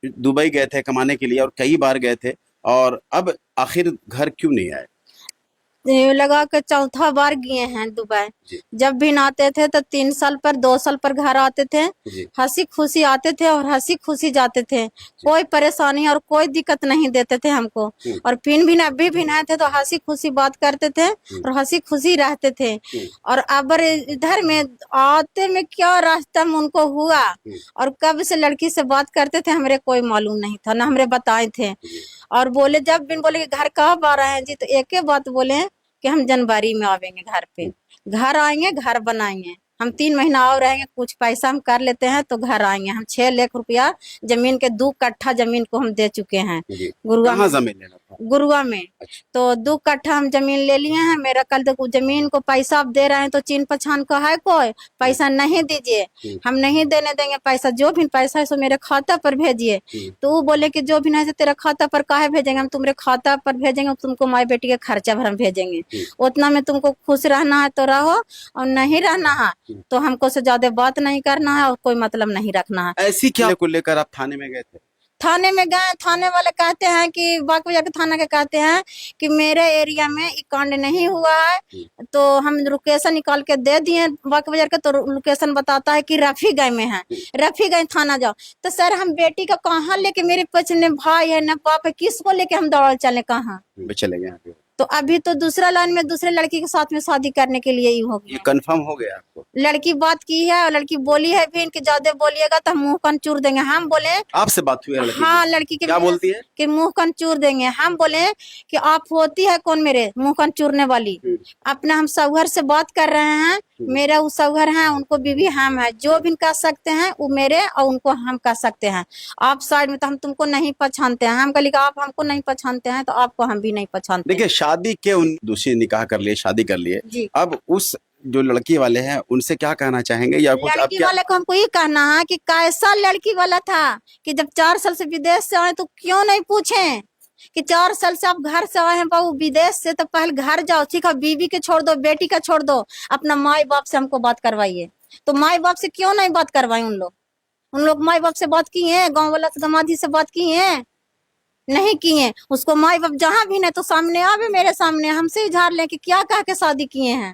Dubai गए थे कमाने के लिए और कई बार गए थे, और अब आखिर घर क्यों नहीं आए? ये लगा के चौथा बार गए हैं दुबई। जी। जब भी आते थे तो 3 साल पर 2 साल पर घर आते थे, जी। हंसी खुशी आते थे और हंसी खुशी जाते थे। कोई परेशानी और कोई दिक्कत नहीं देते थे हमको। और फिर भी अभी भी आए थे तो हंसी खुशी बात करते थे और हंसी खुशी रहते थे। और अब इधर में आते में क्या रास्ता में उनको हुआ और कब से लड़की से बात करते थे हमरे कोई मालूम नहीं था, ना हमरे बताए थे। और बोले जब भी बोले कि घर कब आ रहे हैं जी, तो एक ही बात बोले कि हम जनवरी में आवेंगे घर पे, घर आएंगे, घर बनाएंगे, हम 3 महीना और रहेंगे, कुछ पैसा हम कर लेते हैं तो घर आएंगे। हम 6 लाख रुपया जमीन के 2 कट्ठा जमीन को हम दे चुके हैं गुरुआ कहाँ में। जमीन लेना था? गुरुआ में। अच्छा। तो 2 कट्ठा हम जमीन ले लिए हैं। मेरा कल तक जमीन को पैसा आप दे रहे हैं तो चीन पहचान का है कोई पैसा नहीं दीजिए, हम नहीं देने देंगे पैसा। जो भी पैसा है सो मेरे खाता पर भेजिए। तो वो बोले कि जो भी नहीं तेरा खाता पर काहे भेजेंगे, हम तुम्हारे खाता पर भेजेंगे, तुमको माई बेटी के खर्चा भर हम भेजेंगे। उतना में तुमको खुश रहना है तो रहो और नहीं रहना है तो हमको से ज्यादा बात नहीं करना है और कोई मतलब नहीं रखना है। ऐसी क्या को लेकर आप थाने में गए थे? थाने में गए, थाने वाले कहते हैं कि बागबाजार के थाना के कहते हैं कि मेरे एरिया में ये कांड नहीं हुआ है। तो हम लोकेशन निकाल के दे दिए बागबाजार के, तो लोकेशन बताता है कि रफीगंज में है। रफीगंज थाना जाओ। तो सर हम बेटी का कहाँ लेके, मेरे पास न भाई है न बाप है, किसको लेके हम दौड़ चले कहाँ? चले गए आगे। तो अभी तो दूसरा लाइन में दूसरे लड़की के साथ में शादी करने के लिए ही हो ये गया। कंफर्म हो गया आपको? लड़की बात की है और लड़की बोली है भी कि ज्यादा बोलिएगा तो हम मुंह कन चूर देंगे। हम बोले आपसे बात हुई है लड़की हाँ, की? लड़की के क्या बोलती है? कि मुंह कन चूर देंगे। हम बोले कि आप होती है कौन मेरे मुंह कन चूरने वाली? अपना हम सौहर से बात कर रहे हैं, मेरा वो सौहर है, उनको बीवी हम है। जो भी कह सकते हैं वो मेरे और उनको हम कह सकते हैं। आप साइड में तो हम तुमको नहीं पहचानते हैं। हम कह आप हमको नहीं पहचानते हैं तो आपको हम भी नहीं पहचानते। देखिए शादी के उन दूसरी निकाह कर लिए, शादी कर लिए, अब उस जो लड़की वाले हैं उनसे क्या कहना चाहेंगे या कुछ? लड़की वाले को हमको ये कहना है कि कैसा लड़की वाला था कि जब 4 साल से विदेश से आए तो क्यों नहीं पूछे कि 4 साल से आप घर से आए हैं बाबू विदेश से, तो पहले घर जाओ, ठीक है, बीवी के छोड़ दो, बेटी का छोड़ दो, अपना माई बाप से हमको बात करवाइए। तो माई बाप से क्यों नहीं बात करवाए उन लोग माई बाप से बात किए हैं? गाँव वाला से दमादी से बात किए हैं? नहीं किए। उसको माई बाप जहाँ भी नहीं तो सामने आवे, मेरे सामने हमसे इजहार ले कि क्या कह के शादी किए हैं,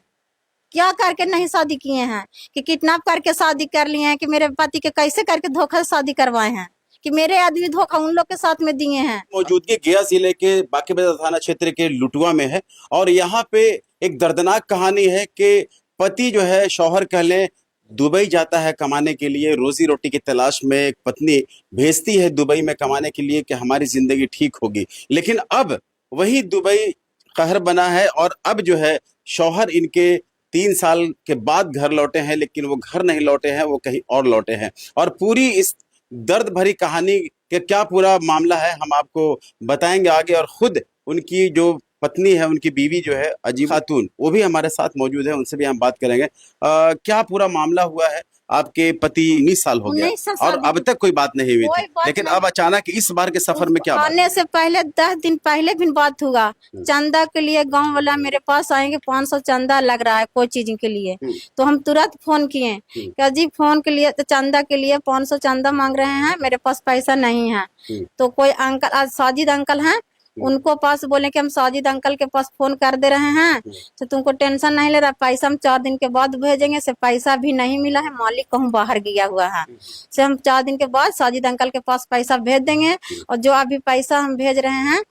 क्या करके नहीं शादी किए हैं, कि किडनैप करके शादी कर लिए हैं, कि मेरे पति के कैसे करके धोखा से शादी करवाए हैं, कि मेरे आदमी धोखा उन लोग के साथ में दिए हैं। मौजूदगी गया जिले के बांकीबाजार थाना क्षेत्र के लुटुआ में है और यहाँ पे एक दर्दनाक कहानी है कि पति जो है, शौहर कह लें, दुबई जाता है कमाने के लिए, रोजी रोटी की तलाश में। एक पत्नी भेजती है दुबई में कमाने के लिए कि हमारी जिंदगी ठीक होगी, लेकिन अब वही दुबई कहर बना है और अब जो है शौहर इनके 3 साल के बाद घर लौटे हैं, लेकिन वो घर नहीं लौटे हैं, वो कहीं और लौटे हैं। और पूरी इस दर्द भरी कहानी के क्या पूरा मामला है हम आपको बताएंगे आगे। और खुद उनकी जो पत्नी है, उनकी बीवी जो है अजीब खातून, वो भी हमारे साथ मौजूद है, उनसे भी हम बात करेंगे। क्या पूरा मामला हुआ है? आपके पति 19 साल हो गया और अब तक कोई बात नहीं हुई थी, लेकिन अब अचानक इस बार के सफर में क्या आने से पहले 10 दिन पहले भी बात हुआ। चंदा के लिए गांव वाला मेरे पास आएंगे, 500 चंदा लग रहा है कोई चीज के लिए। तो हम तुरंत फोन किए कि अजी फोन के लिए तो चंदा के लिए 500 चंदा मांग रहे हैं, मेरे पास पैसा नहीं है। तो कोई अंकल, आज साजिद अंकल हैं, उनको पास बोले कि हम साजिद अंकल के पास फोन कर दे रहे हैं, तो तुमको टेंशन नहीं ले रहा, पैसा हम 4 दिन के बाद भेजेंगे। से पैसा भी नहीं मिला है, मालिक कहूँ बाहर गया हुआ है, से हम 4 दिन के बाद साजिद अंकल के पास पैसा भेज देंगे। और जो अभी पैसा हम भेज रहे हैं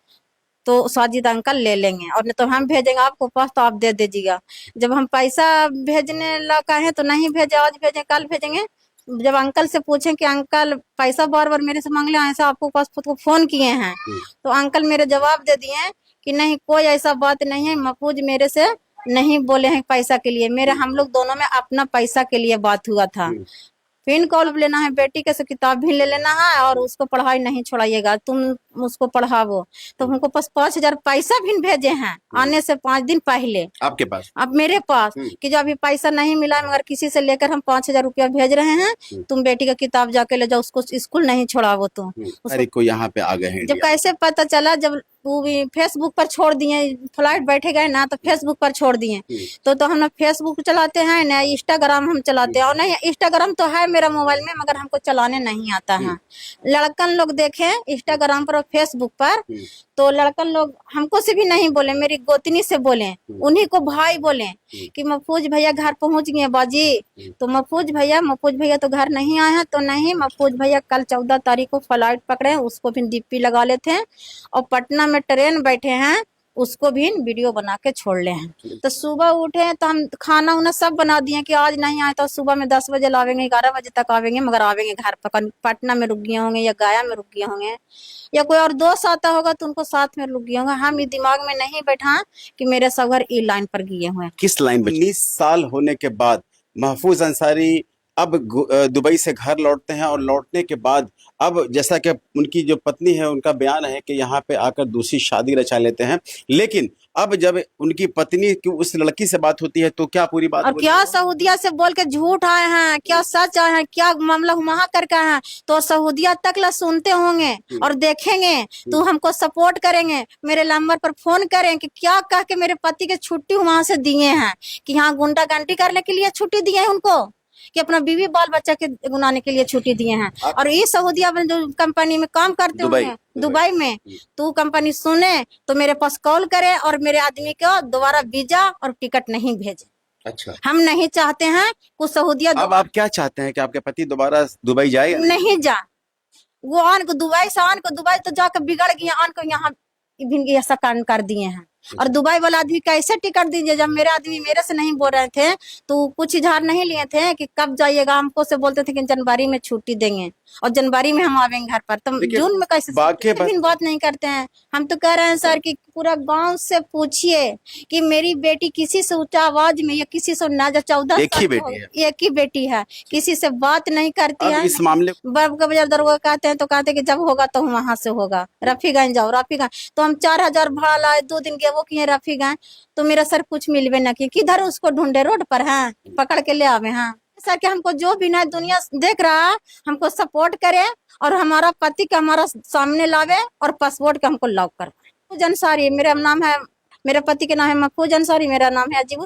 तो साजिद अंकल ले लेंगे, और नहीं तो हम भेजेंगे आपको पास तो आप दे दीजिएगा। जब हम पैसा भेजने लगा है तो नहीं भेजे, आज भेजे कल भेजेंगे। जब अंकल से पूछे कि अंकल पैसा बार बार मेरे से मांग ले, ऐसा आपको पास को फोन किए हैं, तो अंकल मेरे जवाब दे दिए कि नहीं कोई ऐसा बात नहीं है, महफूज मेरे से नहीं बोले हैं पैसा के लिए, मेरे हम लोग दोनों में अपना पैसा के लिए बात हुआ था। पिन कॉल लेना है, बेटी के से किताब भी ले लेना है और उसको पढ़ाई नहीं छोड़ाइएगा, तुम उसको पढ़ावो। तो हमको पास 5000 पैसा भी भेजे हैं आने से 5 दिन पहले आपके पास, अब मेरे पास, कि जो अभी पैसा नहीं मिला मगर किसी से लेकर हम 5000 रुपया भेज रहे हैं, तुम बेटी का किताब जाके ले जाओ, उसको स्कूल नहीं छोड़ावो। तो अरे को यहाँ पे आ गए हैं। जब कैसे पता चला, जब वो भी फेसबुक पर छोड़ दिए, फ्लाइट बैठे गए ना तो फेसबुक पर छोड़ दिए। तो हम लोग फेसबुक चलाते हैं ना, इंस्टाग्राम हम चलाते हैं। और नहीं, इंस्टाग्राम तो है मेरा मोबाइल में मगर हमको चलाने नहीं आता है। लड़कन लोग देखे इंस्टाग्राम पर और फेसबुक पर, तो लड़कन लोग हमको से भी नहीं बोले, मेरी गोतनी से बोले, उन्हीं को भाई बोले कि महफूज भैया घर पहुंच गए बाजी। तो महफूज भैया तो घर नहीं आए हैं। तो नहीं, महफूज भैया कल 14 तारीख को फ्लाइट पकड़े, उसको भी डीपी लगा लेते हैं और पटना में ट्रेन बैठे हैं, उसको भी वीडियो बना के छोड़ ले हैं। तो सुबह उठे तो हम खाना उन्हें सब बना दिए कि आज नहीं आए तो सुबह में 10 बजे लावेंगे, 11 बजे तक आवेंगे, मगर आवेंगे घर पर। पटना में रुक गए होंगे या गया में रुक गए होंगे या कोई और दोस्त आता होगा तो उनको साथ में रुक गए होंगे। हम ये दिमाग में नहीं बैठा कि मेरे सब घर ई लाइन पर गए हुए हैं। किस लाइन पर? 19 साल होने के बाद महफूज अंसारी अब दुबई से घर लौटते हैं और लौटने के बाद अब जैसा कि उनकी जो पत्नी है उनका बयान है कि यहाँ पे आकर दूसरी शादी रचा लेते हैं। लेकिन अब जब उनकी पत्नी की उस लड़की से बात होती है तो क्या पूरी बात और क्या सऊदिया से बोल के झूठ आए हैं, क्या सच आए हैं, क्या मामला वहां करके आए हैं, तो सऊदिया तक ला सुनते होंगे और देखेंगे तो हमको सपोर्ट करेंगे, मेरे नंबर पर फोन करें कि क्या कह के मेरे पति के छुट्टी वहां से दिए हैं, कि यहाँ गुंडागर्दी करने के लिए छुट्टी दिए हैं उनको, कि अपना बीवी बाल बच्चा के गुनाने के लिए छुट्टी दिए हैं। और ये सऊदिया में जो कंपनी में काम करते होंगे दुबई में, तो कंपनी सुने तो मेरे पास कॉल करे और मेरे आदमी को दोबारा वीजा और टिकट नहीं भेजे। अच्छा, हम नहीं चाहते हैं कुछ सऊदिया। अब आप क्या चाहते हैं कि आपके पति दोबारा दुबई जाए? नहीं जा, वो आन को दुबई से आन को दुबई तो जाकर बिगड़ गया, आन को यहाँ भी ऐसा कांड कर दिए हैं। और दुबई वाला आदमी कैसे टिकट दीजिए? जब मेरे आदमी मेरे से नहीं बोल रहे थे तो कुछ इजहार नहीं लिए थे कि कब जाइएगा, हमको से बोलते थे कि जनवरी में छुट्टी देंगे और जनवरी में हम आवेंगे घर पर। तो जून में कैसे बात नहीं करते हैं। हम तो कह रहे हैं सर कि पूरा गांव से पूछिए कि मेरी बेटी किसी से ऊंचा आवाज में या किसी से ना, 14 एक ही बेटी है, किसी से बात नहीं करती है। इस मामले बाजार दरोगा कहते हैं तो कहते हैं कि जब होगा तो वहां से होगा, रफीगंज जाओ रफीगंज। तो हम 4000 भाड़ा लाए, 2 दिन के वो किए रफीगंज, तो मेरा सर कुछ मिलवे न किया। किधर उसको ढूंढे? रोड पर है, पकड़ के ले आवे हैं सर। कि हमको जो भी ना दुनिया देख रहा है हमको सपोर्ट करे और हमारा पति का हमारा सामने लावे और पासपोर्ट का हमको लॉक करवाए। महफूज अंसारी मेरा नाम है, मेरे पति के नाम है महफूज अंसारी, मेरा नाम है अजीब।